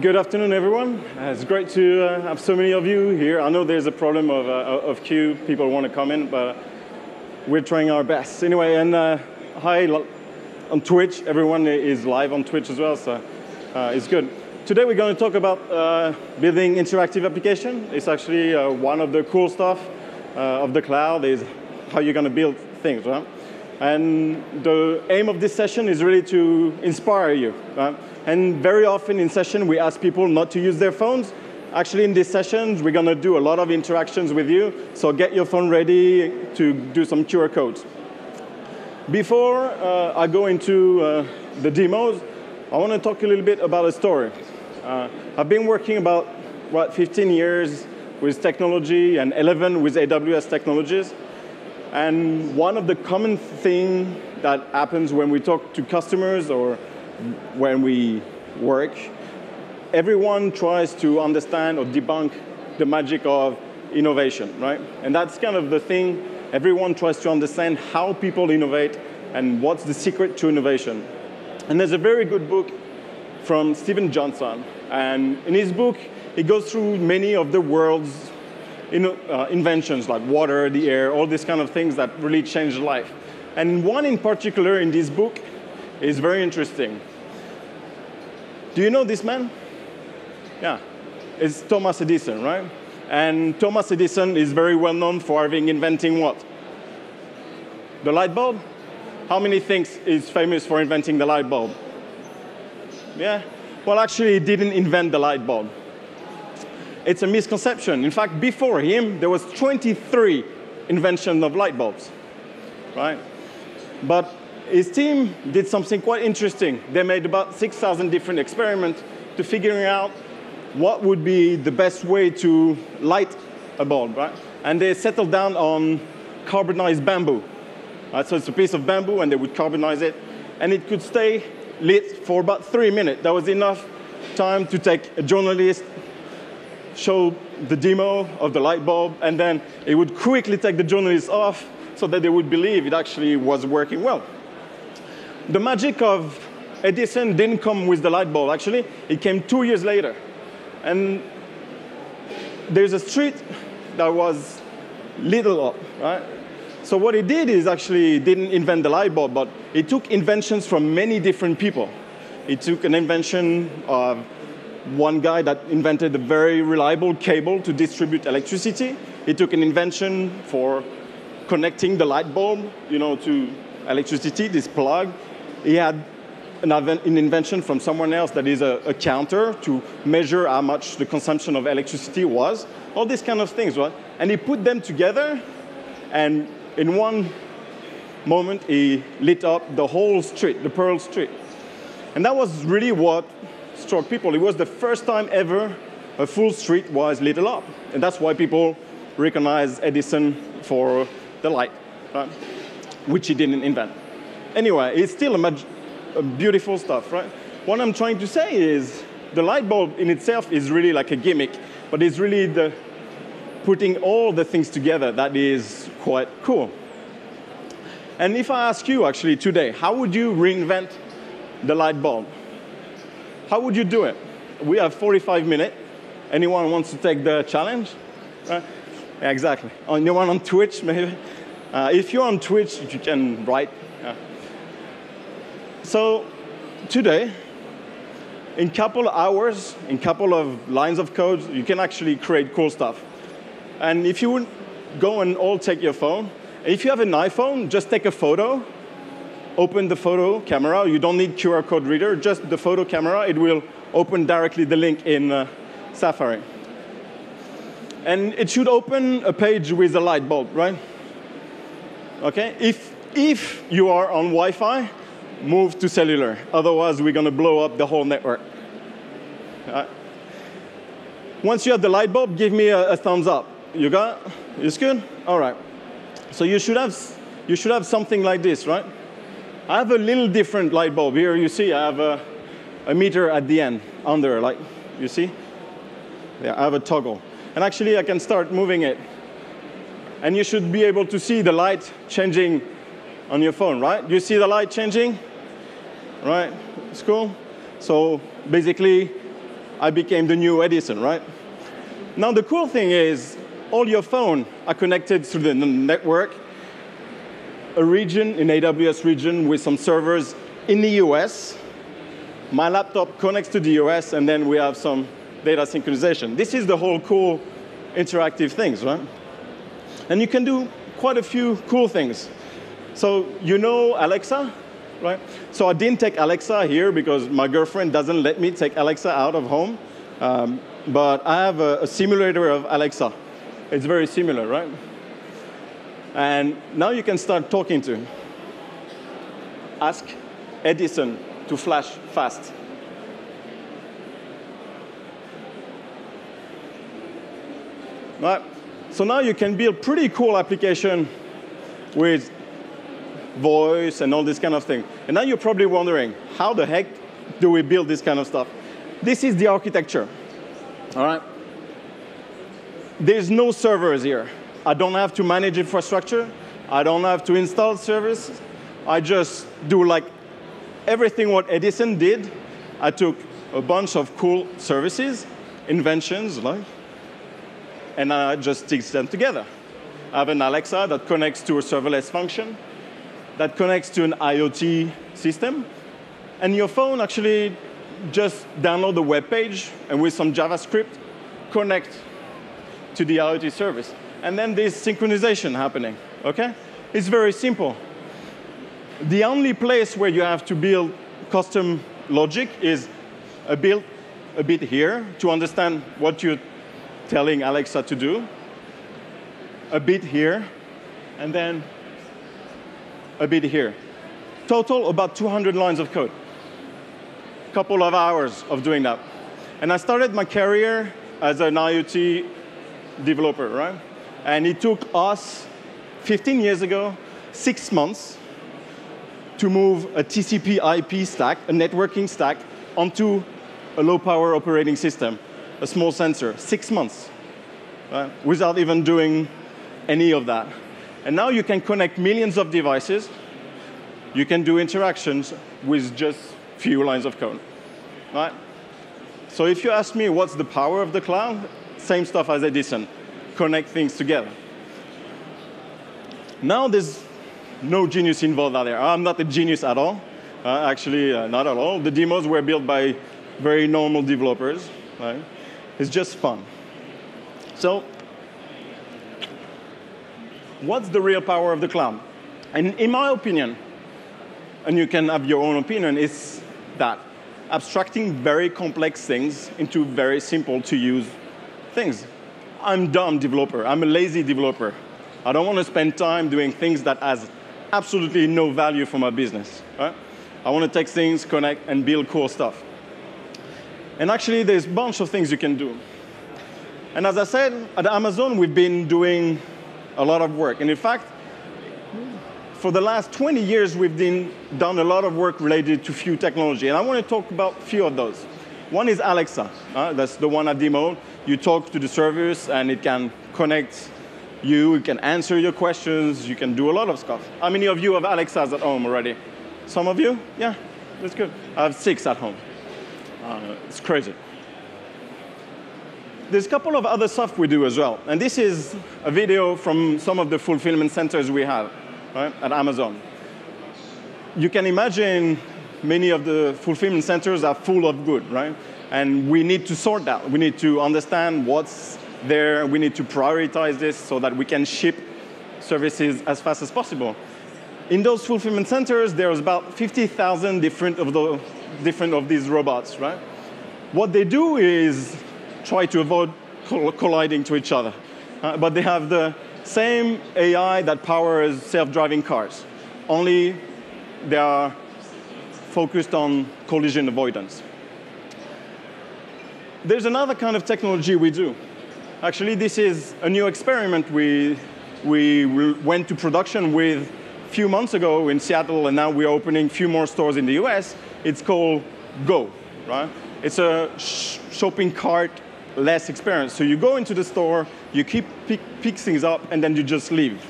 Good afternoon, everyone. It's great to have so many of you here. I know there's a problem of queue. People want to come in, but we're trying our best. Anyway, and hi on Twitch. Everyone is live on Twitch as well, so it's good. Today we're going to talk about building interactive application. It's actually one of the cool stuff of the cloud is how you're going to build things, right? And the aim of this session is really to inspire you, right? And very often in session, we ask people not to use their phones. Actually, in these sessions, we're going to do a lot of interactions with you. So get your phone ready to do some QR codes. Before I go into the demos, I want to talk a little bit about a story. I've been working about, 15 years with technology and 11 with AWS technologies. And one of the common things that happens when we talk to customers or when we work, everyone tries to understand or debunk the magic of innovation, right? And that's kind of the thing. Everyone tries to understand how people innovate and what's the secret to innovation. And there's a very good book from Stephen Johnson. And in his book, he goes through many of the world's inventions, like water, the air, all these kind of things that really changed life. And one in particular in this book is very interesting. Do you know this man? Yeah, it's Thomas Edison, right? And Thomas Edison is very well known for having inventing what? The light bulb? How many think is famous for inventing the light bulb? Yeah? Well, actually, he didn't invent the light bulb. It's a misconception. In fact, before him, there was 23 inventions of light bulbs, right? But his team did something quite interesting. They made about 6,000 different experiments to figuring out what would be the best way to light a bulb, right? And they settled down on carbonized bamboo. Right? So it's a piece of bamboo, and they would carbonize it, and it could stay lit for about 3 minutes. That was enough time to take a journalist, show the demo of the light bulb, and then it would quickly take the journalist off so that they would believe it actually was working well. The magic of Edison didn't come with the light bulb, actually. It came 2 years later. And there's a street that was lit up, right? So what he did is actually didn't invent the light bulb, but he took inventions from many different people. He took an invention of one guy that invented a very reliable cable to distribute electricity. He took an invention for connecting the light bulb, to electricity, this plug. He had an invention from someone else that is a counter to measure how much the consumption of electricity was. All these kind of things, right? And he put them together, and in one moment, he lit up the whole street, the Pearl Street. And that was really what struck people. It was the first time ever a full street was lit up. And that's why people recognize Edison for the light, right? Which he didn't invent. Anyway, it's still a beautiful stuff, right? What I'm trying to say is the light bulb in itself is really like a gimmick, but it's really the putting all the things together that is quite cool. And if I ask you actually today, how would you reinvent the light bulb? How would you do it? We have 45 minutes. Anyone wants to take the challenge? Right? Yeah, exactly. Anyone on Twitch, maybe? If you're on Twitch, you can write. Yeah. So today, in a couple of hours, in a couple of lines of code, you can actually create cool stuff. And if you would go and all take your phone, if you have an iPhone, just take a photo, open the photo camera. You don't need QR code reader, just the photo camera. It will open directly the link in Safari. And it should open a page with a light bulb, right? Okay? If you are on Wi-Fi, move to cellular. Otherwise, we're going to blow up the whole network. Once you have the light bulb, give me a thumbs up. You got it? It's good? All right. So you should have something like this, right? I have a little different light bulb here. You see, I have a meter at the end, under, like, you see? Yeah, I have a toggle. And actually, I can start moving it. And you should be able to see the light changing on your phone, right? You see the light changing? Right? It's cool. So basically, I became the new Edison, right? Now, the cool thing is all your phones are connected through the network, a region, an AWS region with some servers in the US. My laptop connects to the US, and then we have some data synchronization. This is the whole cool interactive things, right? And you can do quite a few cool things. So you know Alexa, right? So I didn't take Alexa here because my girlfriend doesn't let me take Alexa out of home. But I have a simulator of Alexa. It's very similar, right? And now you can start talking to. Ask Edison to flash fast. Right. So now you can build pretty cool application with voice and all this kind of thing. And now you're probably wondering, how the heck do we build this kind of stuff? This is the architecture. All right. There's no servers here. I don't have to manage infrastructure. I don't have to install services. I just do like everything what Edison did. I took a bunch of cool services, inventions, like, and I just stitch them together. I have an Alexa that connects to a serverless function, that connects to an IoT system, and your phone actually just download the web page, and with some JavaScript, connect to the IoT service. And then there's synchronization happening, okay? It's very simple. The only place where you have to build custom logic is a bit here to understand what you're telling Alexa to do, a bit here, and then a bit here. Total, about 200 lines of code. Couple of hours of doing that. And I started my career as an IoT developer, right? And it took us 15 years ago, 6 months, to move a TCP IP stack, a networking stack, onto a low-power operating system, a small sensor. 6 months, right? Without even doing any of that. And now you can connect millions of devices. You can do interactions with just few lines of code, right? So if you ask me what's the power of the cloud, same stuff as Edison. Connect things together. Now there's no genius involved out there. I'm not a genius at all. Actually, not at all. The demos were built by very normal developers. Right? It's just fun. So what's the real power of the cloud? And in my opinion, and you can have your own opinion, is that abstracting very complex things into very simple to use things. I'm a dumb developer. I'm a lazy developer. I don't want to spend time doing things that has absolutely no value for my business. Right? I want to take things, connect, and build cool stuff. And actually, there's a bunch of things you can do. And as I said, at Amazon, we've been doing a lot of work. And in fact, for the last 20 years, we've done a lot of work related to few technology. And I want to talk about a few of those. One is Alexa. That's the one I demoed. You talk to the service, and it can connect you. It can answer your questions. You can do a lot of stuff. How many of you have Alexas at home already? Some of you? Yeah, that's good. I have 6 at home. It's crazy. There's a couple of other stuff we do as well. And this is a video from some of the fulfillment centers we have, right, at Amazon. You can imagine many of the fulfillment centers are full of goods, right? And we need to sort that. We need to understand what's there. We need to prioritize this so that we can ship services as fast as possible. In those fulfillment centers, there's about 50,000 different of these robots, right? What they do is try to avoid colliding to each other. But they have the same AI that powers self-driving cars. Only they are focused on collision avoidance. There's another kind of technology we do. Actually, this is a new experiment we went to production with a few months ago in Seattle, and now we're opening a few more stores in the US. It's called Go, right? It's a shopping cart-less experience. So you go into the store, you pick things up, and then you just leave.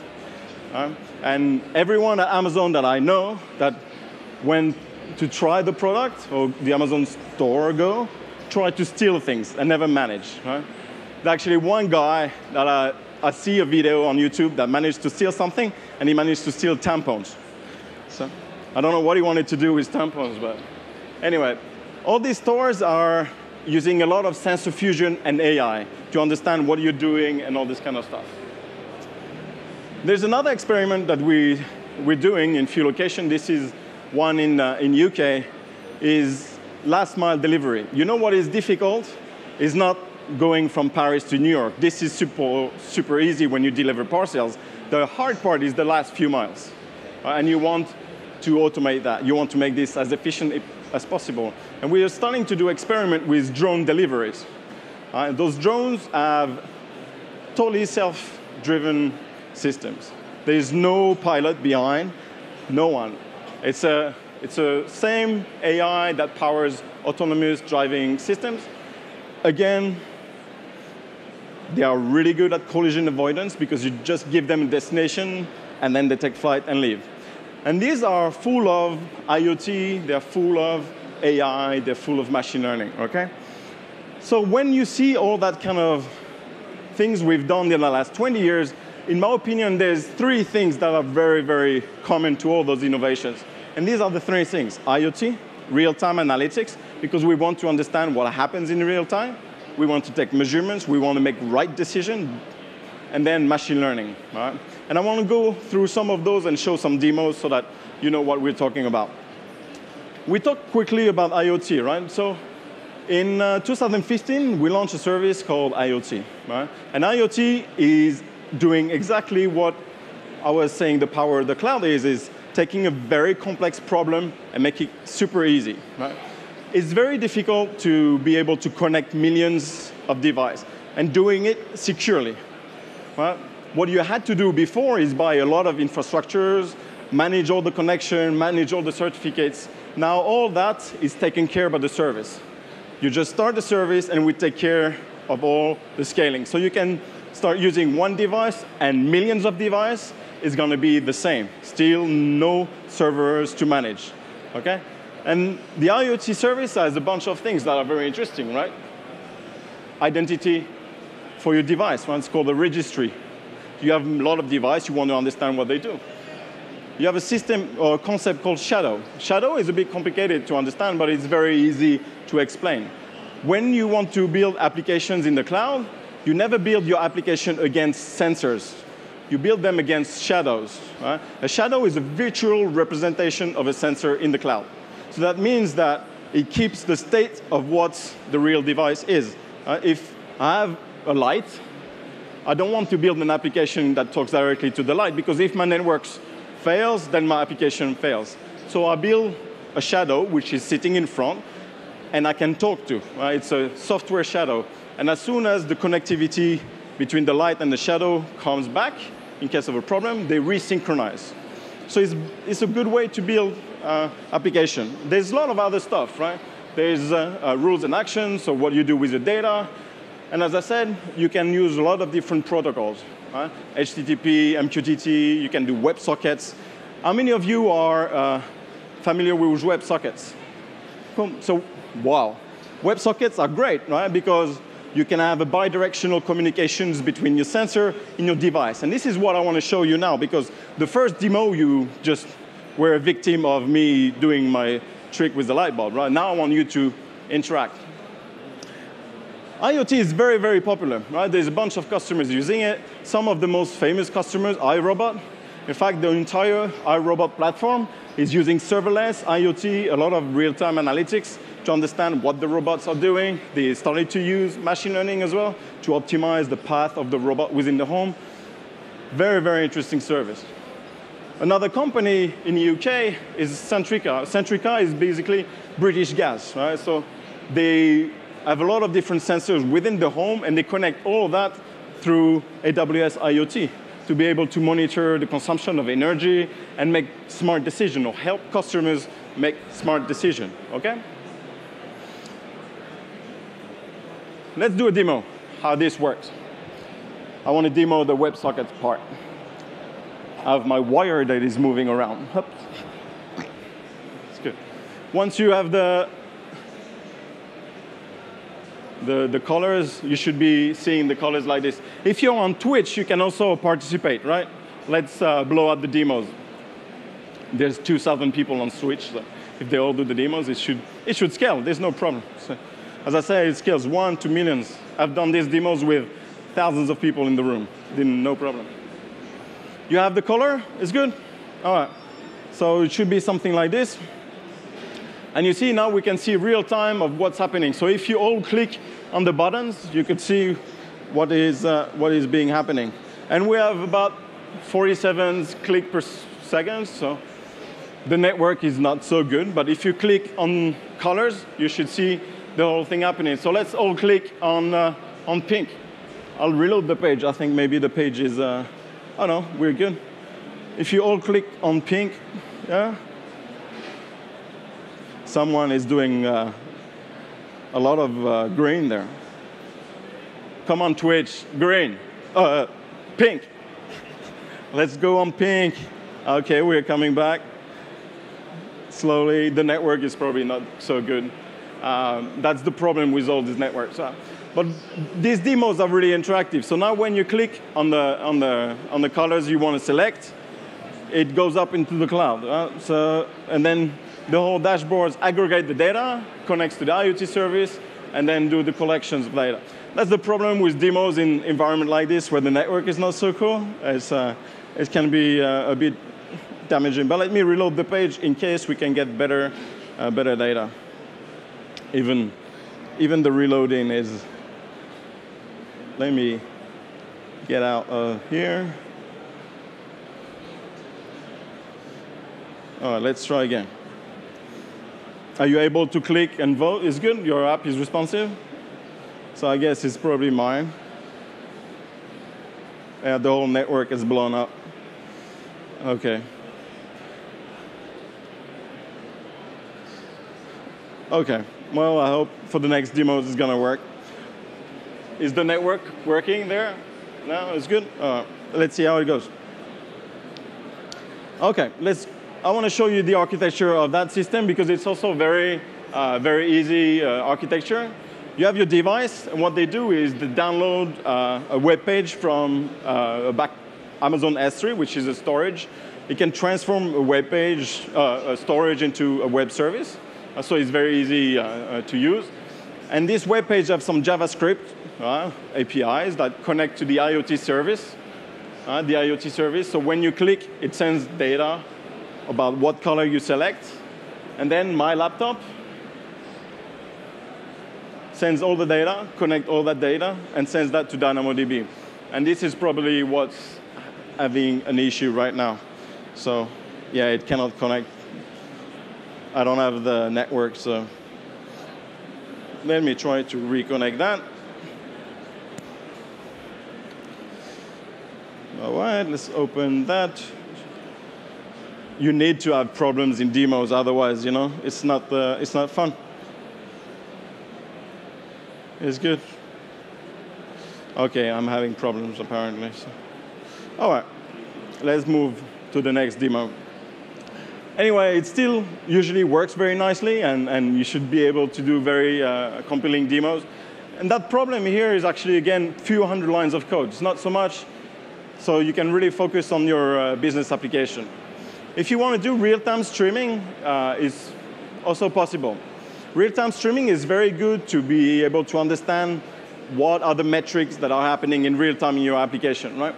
And everyone at Amazon that I know that went to try the product, or the Amazon store Go, try to steal things and never manage. Right? There's actually one guy that I see a video on YouTube that managed to steal something, and he managed to steal tampons. So I don't know what he wanted to do with tampons, but anyway, all these stores are using a lot of sensor fusion and AI to understand what you're doing and all this kind of stuff. There's another experiment that we're doing in few locations. This is one in UK, is last mile delivery. You know what is difficult? Is not going from Paris to New York. This is super easy when you deliver parcels. The hard part is the last few miles. And you want to automate that. You want to make this as efficient as possible. And we are starting to do experiment with drone deliveries. Those drones have totally self-driven systems. There's no pilot behind, no one. It's a same AI that powers autonomous driving systems. Again, they are really good at collision avoidance because you just give them a destination and then they take flight and leave. And these are full of IoT, they're full of AI, they're full of machine learning, okay? So when you see all that kind of things we've done in the last 20 years, in my opinion, there's three things that are very, very common to all those innovations. And these are the three things: IoT, real-time analytics, because we want to understand what happens in real time. We want to take measurements. We want to make right decisions. And then machine learning. Right? And I want to go through some of those and show some demos so that you know what we're talking about. We talked quickly about IoT, right? So in 2015, we launched a service called IoT. Right? And IoT is doing exactly what I was saying the power of the cloud is taking a very complex problem and make it super easy. Right? It's very difficult to be able to connect millions of devices and doing it securely. Right? What you had to do before is buy a lot of infrastructures, manage all the connection, manage all the certificates. Now all that is taken care of by the service. You just start the service and we take care of all the scaling. So you can start using one device and millions of devices is going to be the same. Still no servers to manage, okay? And the IoT service has a bunch of things that are very interesting, right? Identity for your device. One is called a registry. You have a lot of devices, you want to understand what they do. You have a system or a concept called shadow. Shadow is a bit complicated to understand, but it's very easy to explain. When you want to build applications in the cloud, you never build your application against sensors. You build them against shadows. Right? A shadow is a virtual representation of a sensor in the cloud. So that means that it keeps the state of what the real device is. If I have a light, I don't want to build an application that talks directly to the light, because if my network fails, then my application fails. So I build a shadow, which is sitting in front, and I can talk to. Right? It's a software shadow. And as soon as the connectivity between the light and the shadow comes back, in case of a problem, they resynchronize. So it's a good way to build application. There's a lot of other stuff, right? There's rules and actions, so what you do with the data. And as I said, you can use a lot of different protocols. Right? HTTP, MQTT, you can do Websockets. How many of you are familiar with Websockets? Cool. So, wow. Websockets are great, right? Because you can have a bidirectional communications between your sensor and your device. And this is what I want to show you now, because the first demo, you just were a victim of me doing my trick with the light bulb, right? Now I want you to interact. IoT is very, very popular, right? There's a bunch of customers using it. Some of the most famous customers, iRobot. In fact, the entire iRobot platform is using serverless IoT, a lot of real-time analytics to understand what the robots are doing. They started to use machine learning as well to optimize the path of the robot within the home. Very, very interesting service. Another company in the UK is Centrica. Centrica is basically British Gas, right? So they have a lot of different sensors within the home, and they connect all of that through AWS IoT to be able to monitor the consumption of energy and make smart decisions, or help customers make smart decisions, okay? Let's do a demo, how this works. I want to demo the WebSockets part. I have my wire that is moving around. Hup. It's good. Once you have the the colors, you should be seeing the colors like this. If you're on Twitch, you can also participate, right? Let's blow up the demos. There's 2,000 people on Twitch. So if they all do the demos, it should scale. There's no problem. So, as I say, it scales 1 to millions. I've done these demos with thousands of people in the room. No problem. You have the color? It's good? All right. So it should be something like this. And you see now we can see real time of what's happening. So if you all click on the buttons, you could see what is being happening. And we have about 47 clicks per second. So the network is not so good. But if you click on colors, you should see the whole thing happening. So let's all click on pink. I'll reload the page. I think maybe the page is, oh no, we're good. If you all click on pink, yeah. Someone is doing a lot of green there. Come on, Twitch, green, pink. Let's go on pink. OK, we're coming back. Slowly, the network is probably not so good. That's the problem with all these networks. But these demos are really interactive. So now when you click on the colors you want to select, it goes up into the cloud. And then the whole dashboards aggregate the data, connects to the IoT service, and then do the collections of data. That's the problem with demos in environment like this, where the network is not so cool. It can be a bit damaging. But let me reload the page in case we can get better data. Even the reloading is. Let me get out of here. All right, let's try again. Are you able to click and vote? It's good. Your app is responsive. So I guess it's probably mine. Yeah, the whole network is blown up. OK. OK. Well, I hope for the next demos it's going to work. Is the network working there? No, it's good. Let's see how it goes. OK, I want to show you the architecture of that system because it's also very easy architecture. You have your device, and what they do is they download a web page from Amazon S3, which is a storage. It can transform a web page, a storage into a web service. So it's very easy to use. And this web page has some JavaScript APIs that connect to the IoT service. So when you click, it sends data about what color you select. And then my laptop sends all the data, connect all that data, and sends that to DynamoDB. And this is probably what's having an issue right now. So yeah, it cannot connect. I don't have the network, so let me try to reconnect that. All right, let's open that. You need to have problems in demos, otherwise, it's not fun. It's good. OK, I'm having problems, apparently. So. All right, let's move to the next demo. Anyway, it still usually works very nicely, and you should be able to do very compelling demos. And that problem here is actually, again, few hundred lines of code. It's not so much, so you can really focus on your business application. If you want to do real-time streaming, it's also possible. Real-time streaming is very good to be able to understand what are the metrics that are happening in real time in your application, right?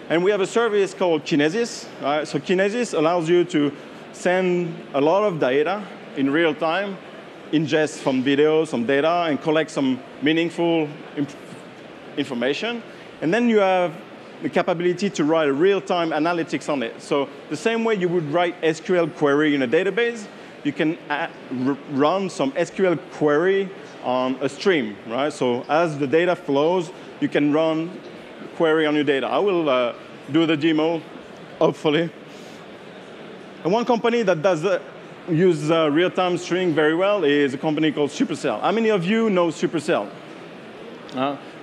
And we have a service called Kinesis. Right? So Kinesis allows you to send a lot of data in real time, ingest some videos, some data, and collect some meaningful information. And then you have the capability to write a real-time analytics on it. So the same way you would write SQL query in a database, you can run some SQL query on a stream, right? So as the data flows, you can run query on your data. I will do the demo, hopefully. And one company that does use real-time streaming very well is a company called Supercell. How many of you know Supercell?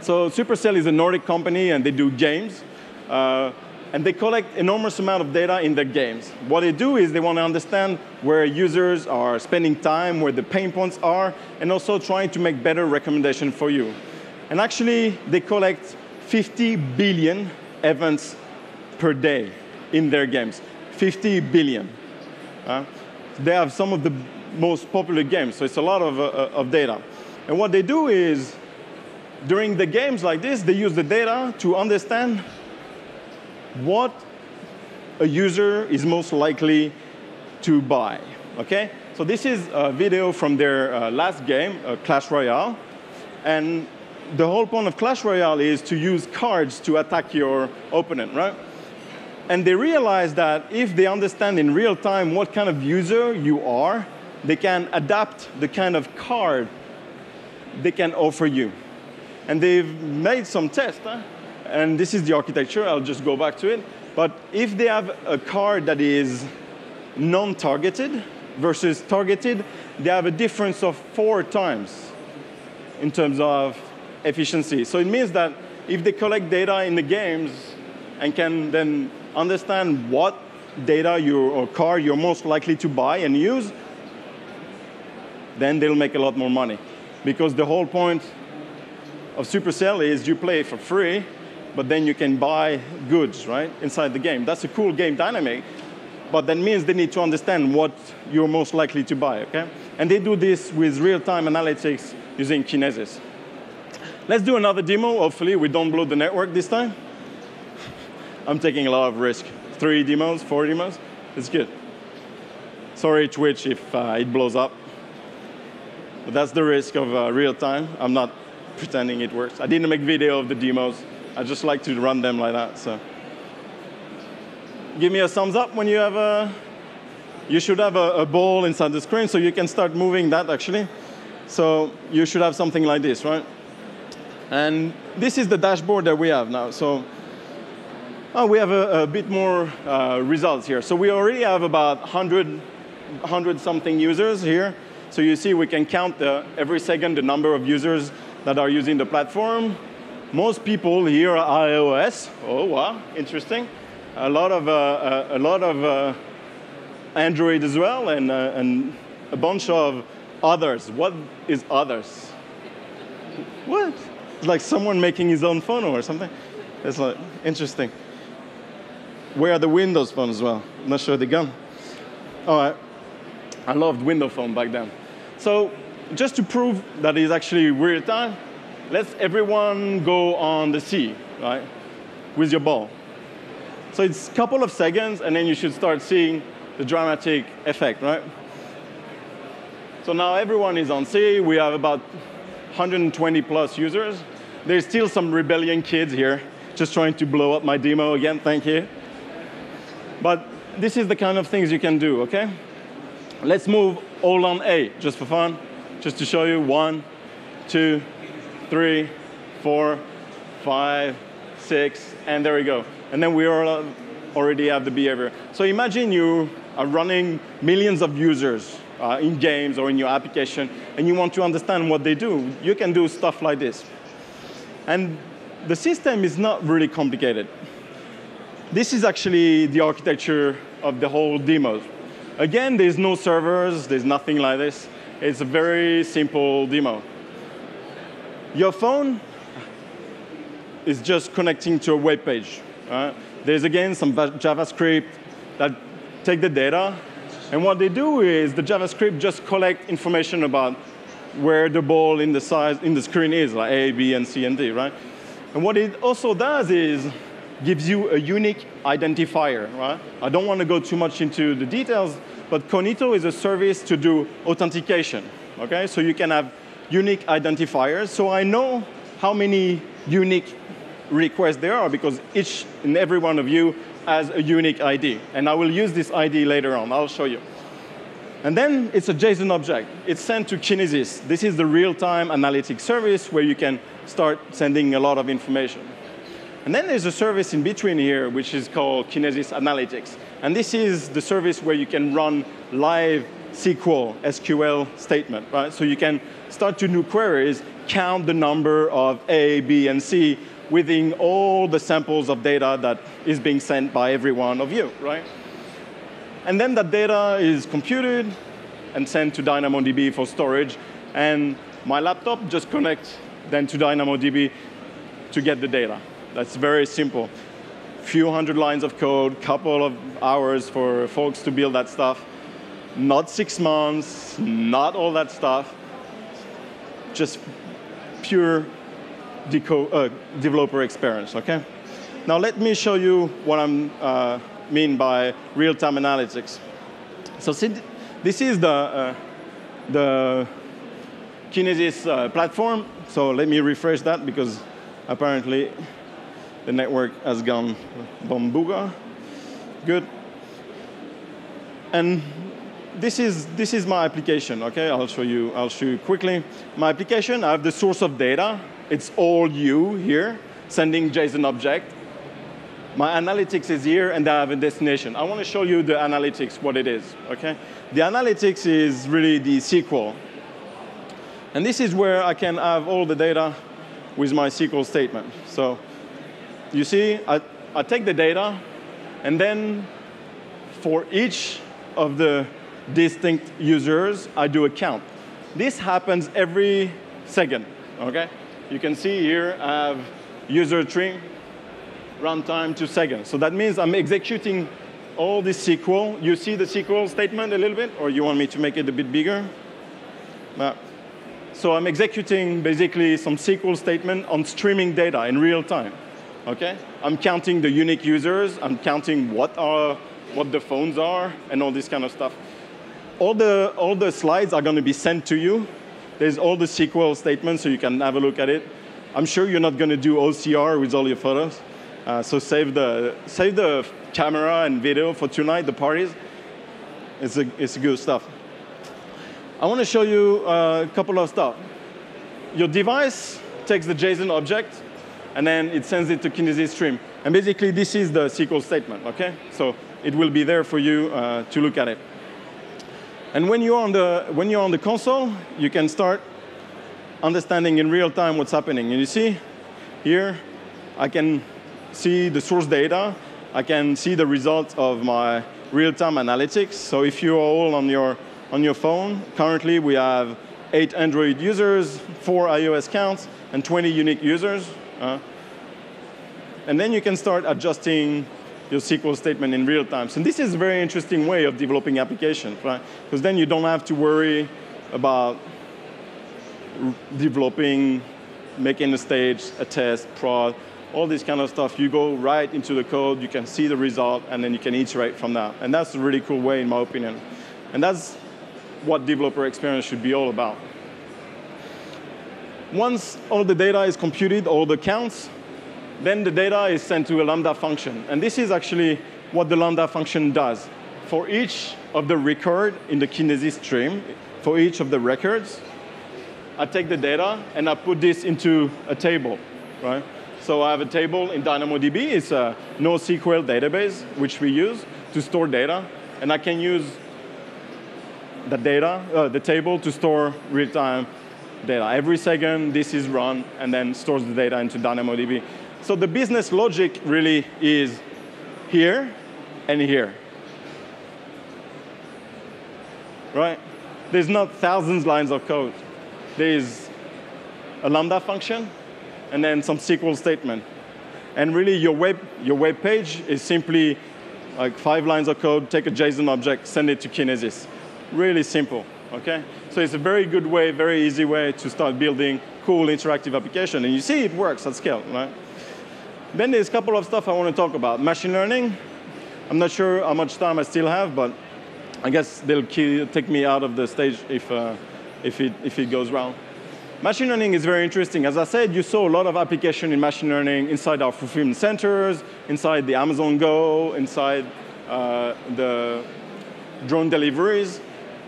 So Supercell is a Nordic company, and they do games. And they collect enormous amount of data in their games. What they do is they want to understand where users are spending time, where the pain points are, and also trying to make better recommendations for you. And actually, they collect 50 billion events per day in their games. 50 billion. They have some of the most popular games, so it's a lot of data. And what they do is, during the games like this, they use the data to understand what a user is most likely to buy. Okay? So this is a video from their last game, Clash Royale. And the whole point of Clash Royale is to use cards to attack your opponent, right? And they realize that if they understand in real time what kind of user you are, they can adapt the kind of card they can offer you. And they've made some tests, and this is the architecture. I'll just go back to it. But if they have a card that is non-targeted versus targeted, they have a difference of 4 times in terms of efficiency. So it means that if they collect data in the games and can then understand what data or card you're most likely to buy and use, then they'll make a lot more money. Because the whole point of Supercell is you play for free, but then you can buy goods, right, inside the game. That's a cool game dynamic, but that means they need to understand what you're most likely to buy, okay? And they do this with real-time analytics using Kinesis. Let's do another demo. Hopefully, we don't blow the network this time. I'm taking a lot of risk. 3 demos, 4 demos, it's good. Sorry, Twitch, if it blows up. But that's the risk of real-time. I'm not pretending it works. I didn't make video of the demos. I just like to run them like that. So, give me a thumbs up when you have you should have a ball inside the screen, so you can start moving that, actually. So you should have something like this, right? And this is the dashboard that we have now. So we have a bit more results here. So we already have about 100-something users here. So you see we can count every second the number of users that are using the platform. Most people here are iOS. Oh, wow, interesting. A lot of Android as well, and a bunch of others. What is others? What? It's like someone making his own phone or something. It's like interesting. Where are the Windows phones as well? I'm not sure they gone. All right. I loved Windows Phone back then. So just to prove that it's actually real time, let's everyone go on the sea, right, with your ball. So it's a couple of seconds, and then you should start seeing the dramatic effect, right? So now everyone is on sea. We have about 120 plus users. There's still some rebellion kids here, just trying to blow up my demo again. Thank you. But this is the kind of things you can do, OK? Let's move all on A, just for fun, just to show you. 1, 2, 3, 4, 5, 6, and there we go. And then we already have the behavior. So imagine you are running millions of users in games or in your application, and you want to understand what they do. You can do stuff like this. And the system is not really complicated. This is actually the architecture of the whole demo. Again, there's no servers. There's nothing like this. It's a very simple demo. Your phone is just connecting to a web page. There's, again, some JavaScript that take the data. And what they do is the JavaScript just collect information about where the ball in the screen is, like A, B, and C, and D, right? And what it also does is gives you a unique identifier, right? I don't want to go too much into the details, but Cognito is a service to do authentication, okay? So you can have unique identifiers. So I know how many unique requests there are because each and every one of you has a unique ID. And I will use this ID later on. I'll show you. And then it's a JSON object. It's sent to Kinesis. This is the real-time analytics service where you can start sending a lot of information. And then there's a service in between here, which is called Kinesis Analytics. And this is the service where you can run live SQL statement, right? So you can start to do queries, count the number of A, B, and C within all the samples of data that is being sent by every one of you, right? And then that data is computed and sent to DynamoDB for storage. And my laptop just connects then to DynamoDB to get the data. That's very simple. Few hundred lines of code, couple of hours for folks to build that stuff. Not 6 months, not all that stuff. Just pure developer experience, OK? Now let me show you what I mean by real-time analytics. So this is the Kinesis platform. So let me refresh that, because apparently the network has gone bambuga. Good. And this is my application. Okay, I'll show you quickly. My application, I have the source of data. It's all you here, sending JSON object. My analytics is here, and I have a destination. I want to show you the analytics, what it is. Okay, the analytics is really the SQL, and this is where I can have all the data with my SQL statement. So you see, I take the data, and then for each of the distinct users, I do a count. This happens every second. Okay, you can see here I have user tree, runtime 2 seconds. So that means I'm executing all this SQL. You see the SQL statement a little bit, or you want me to make it a bit bigger? So I'm executing basically some SQL statement on streaming data in real time. Okay? I'm counting the unique users. I'm counting what the phones are, and all this kind of stuff. All the slides are going to be sent to you. There's all the SQL statements, so you can have a look at it. I'm sure you're not going to do OCR with all your photos. So save the camera and video for tonight, the parties. It's good stuff. I want to show you a couple of stuff. Your device takes the JSON object, and then it sends it to Kinesis stream. And basically, this is the SQL statement. Okay, so it will be there for you to look at it. And when you're on the console, you can start understanding in real time what's happening. And you see here, I can see the source data. I can see the results of my real-time analytics. So if you're all on your phone, currently we have 8 Android users, 4 iOS accounts, and 20 unique users. And then you can start adjusting your SQL statement in real time. So this is a very interesting way of developing applications, right? Because then you don't have to worry about developing, making a stage, a test, prod, all this kind of stuff. You go right into the code, you can see the result, and then you can iterate from that. And that's a really cool way, in my opinion. And that's what developer experience should be all about. Once all the data is computed, all the counts, then the data is sent to a Lambda function. And this is actually what the Lambda function does. For each of the record in the Kinesis stream, for each of the records, I take the data and I put this into a table, right? So I have a table in DynamoDB. It's a NoSQL database, which we use to store data. And I can use the data, the table, to store real-time data. Every second, this is run, and then stores the data into DynamoDB. So the business logic really is here and here. Right? There's not thousands of lines of code. There's a Lambda function, and then some SQL statement. And really, your web page is simply like 5 lines of code, take a JSON object, send it to Kinesis. Really simple, okay? So it's a very good way, very easy way to start building cool interactive application. And you see it works at scale, right? Then there's a couple of stuff I want to talk about. Machine learning. I'm not sure how much time I still have, but I guess they'll take me out of the stage if it goes wrong. Machine learning is very interesting. As I said, you saw a lot of application in machine learning inside our fulfillment centers, inside the Amazon Go, inside the drone deliveries.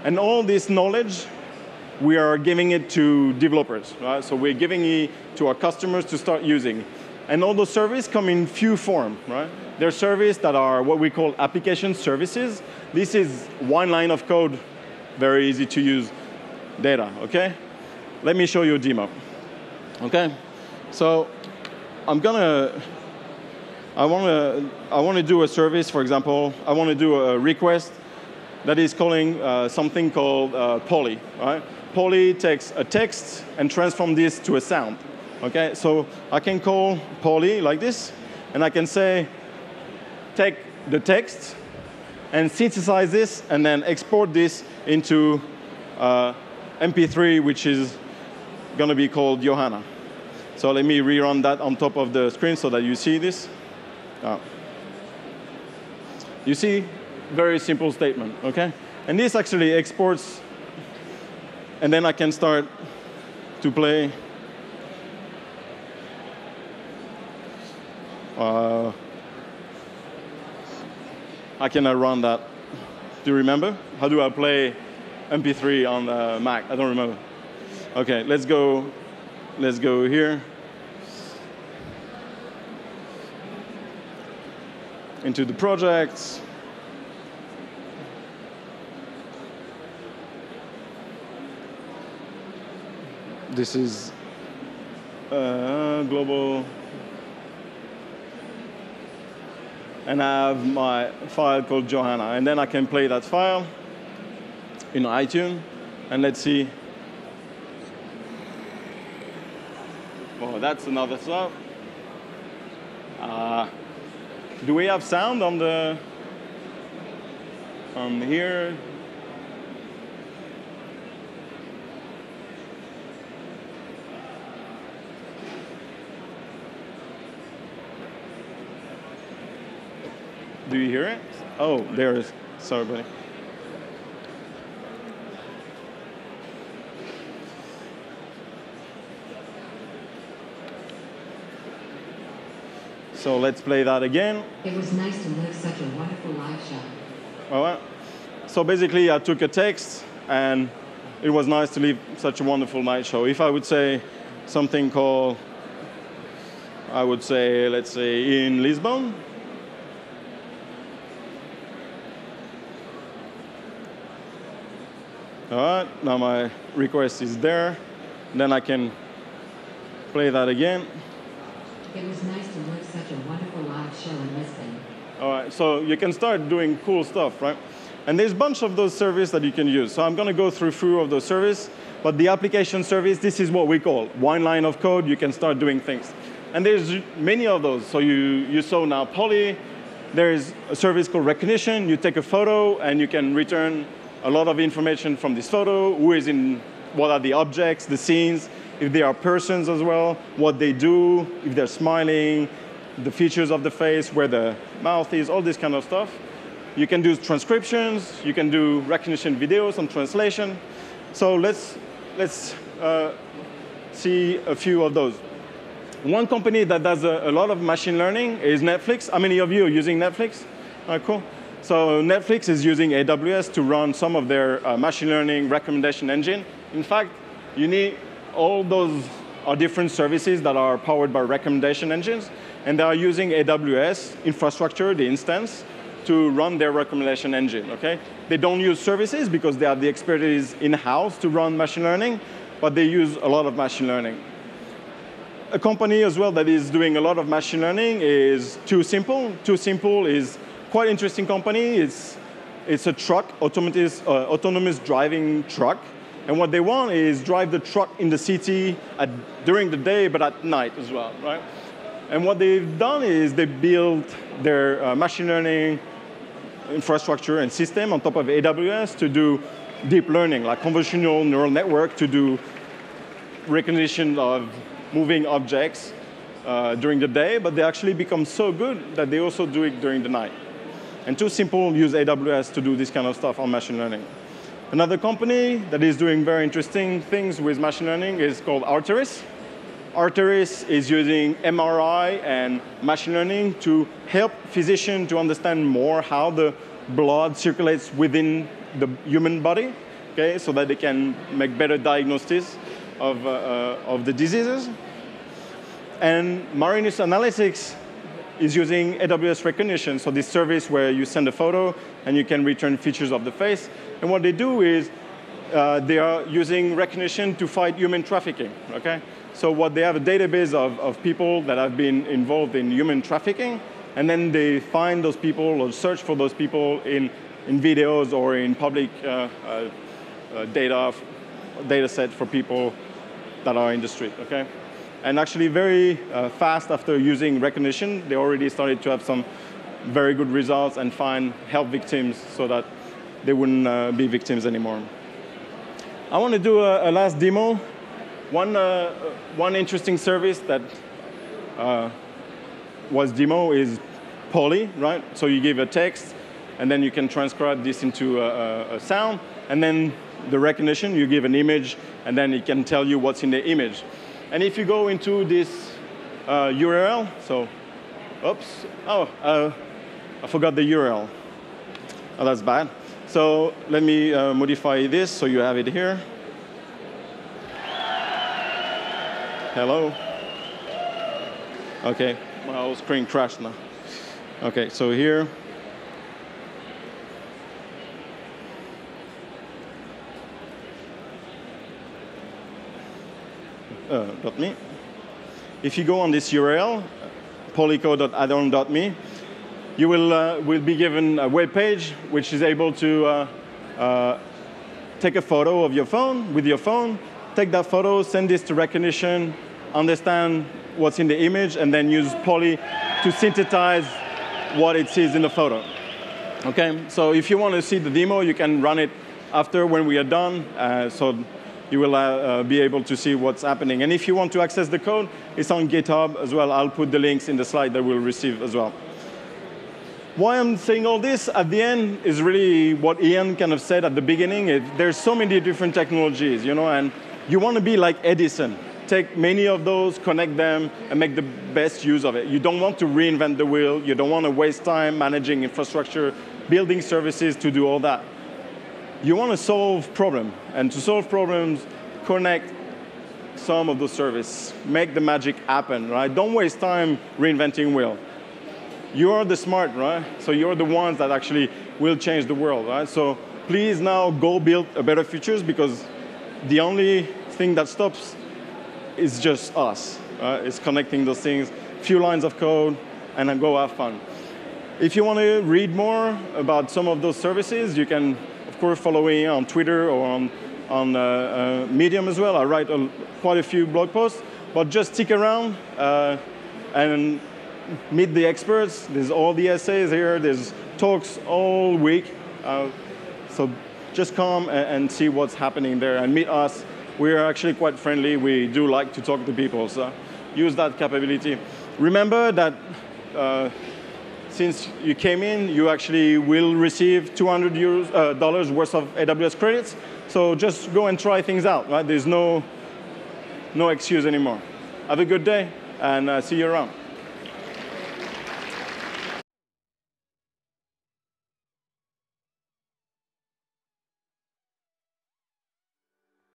And all this knowledge, we are giving it to developers, right? So we're giving it to our customers to start using. And all those services come in few forms, right? There are services that are what we call application services. This is one line of code, very easy to use data, okay? Let me show you a demo, okay? So I want to do a service, for example. I want to do a request that is calling something called poly. Right? Poly takes a text and transforms this to a sound. Okay, so I can call poly like this, and I can say, take the text and synthesize this, and then export this into MP3, which is going to be called Johanna. So let me rerun that on top of the screen so that you see this. You see, very simple statement, OK? And this actually exports, and then I can start to play. How can I run that? Do you remember? How do I play MP3 on the Mac? I don't remember. OK, let's go here. Into the projects. This is global. And I have my file called Johanna. And then I can play that file in iTunes. And let's see. Oh, that's another stuff. Do we have sound on here? Do you hear it? Oh, there it is. Sorry, buddy. So let's play that again. It was nice to live such a wonderful live show. All right. So basically, I took a text, and it was nice to live such a wonderful night show. If I would say something called, I would say, let's say, in Lisbon. All right, now my request is there. Then I can play that again. It was nice to live such a wonderful live show in Lisbon. All right, so you can start doing cool stuff, right? And there's a bunch of those services that you can use. So I'm going to go through a few of those services. But the application service, this is what we call one line of code. You can start doing things. And there's many of those. So you saw now Poly. There's a service called Recognition. You take a photo, and you can return a lot of information from this photo. Who is in, what are the objects, the scenes, if they are persons as well, what they do, if they're smiling, the features of the face, where the mouth is, all this kind of stuff. You can do transcriptions. You can do recognition videos and translation. So let's see a few of those. One company that does a lot of machine learning is Netflix. How many of you are using Netflix? All right, cool. So Netflix is using AWS to run some of their machine learning recommendation engine. In fact, you need all those are different services that are powered by recommendation engines, and they are using AWS infrastructure, the instance, to run their recommendation engine. Okay? They don't use services because they have the expertise in-house to run machine learning, but they use a lot of machine learning. A company as well that is doing a lot of machine learning is Too Simple. Too Simple is quite an interesting company. It's a truck, autonomous driving truck. And what they want is drive the truck in the city during the day, but at night as well, right? And what they've done is they built their machine learning infrastructure and system on top of AWS to do deep learning, like convolutional neural network to do recognition of moving objects during the day, but they actually become so good that they also do it during the night. And Too Simple use AWS to do this kind of stuff on machine learning. Another company that is doing very interesting things with machine learning is called Arteris. Arteris is using MRI and machine learning to help physicians to understand more how the blood circulates within the human body, okay, so that they can make better diagnosis of the diseases. And Marinus Analytics is using AWS Recognition, so this service where you send a photo and you can return features of the face. And what they do is they are using recognition to fight human trafficking, okay? So what they have a database of people that have been involved in human trafficking, and then they find those people or search for those people in videos or in public data set for people that are in the street, okay? And actually very fast after using recognition, they already started to have some very good results and help victims so that they wouldn't be victims anymore. I want to do a last demo. One interesting service that was demo is Poly, right? So you give a text, and then you can transcribe this into a sound, and then the recognition, you give an image, and then it can tell you what's in the image. And if you go into this URL, so, oops, I forgot the URL. Oh, that's bad. So let me modify this so you have it here. Hello. OK, my whole screen crashed now. OK, so here. .me. If you go on this URL, polycode.addon.me, you will be given a web page which is able to take a photo of your phone with your phone, take that photo, send this to recognition, understand what's in the image, and then use Poly to synthesize what it sees in the photo. Okay, so if you want to see the demo, you can run it after when we are done. So you will be able to see what's happening. And if you want to access the code, it's on GitHub as well. I'll put the links in the slide that we'll receive as well. Why I'm saying all this at the end is really what Ian kind of said at the beginning. There's so many different technologies, you know, and you want to be like Edison. Take many of those, connect them, and make the best use of it. You don't want to reinvent the wheel. You don't want to waste time managing infrastructure, building services to do all that. You want to solve problems. And to solve problems, connect some of those services. Make the magic happen, right? Don't waste time reinventing wheel. You are the smart, right? So you're the ones that actually will change the world, right? So please now go build a better futures, because the only thing that stops is just us. It's connecting those things, few lines of code, and then go have fun. If you want to read more about some of those services, you can, of course, follow me on Twitter or on Medium as well. I write quite a few blog posts, but just stick around and meet the experts. There's all the essays here. There's talks all week. So just come and see what's happening there and meet us. We're actually quite friendly. We do like to talk to people, so use that capability. Remember that since you came in, you actually will receive $200 worth of AWS credits. So just go and try things out, right? There's no excuse anymore. Have a good day, and see you around.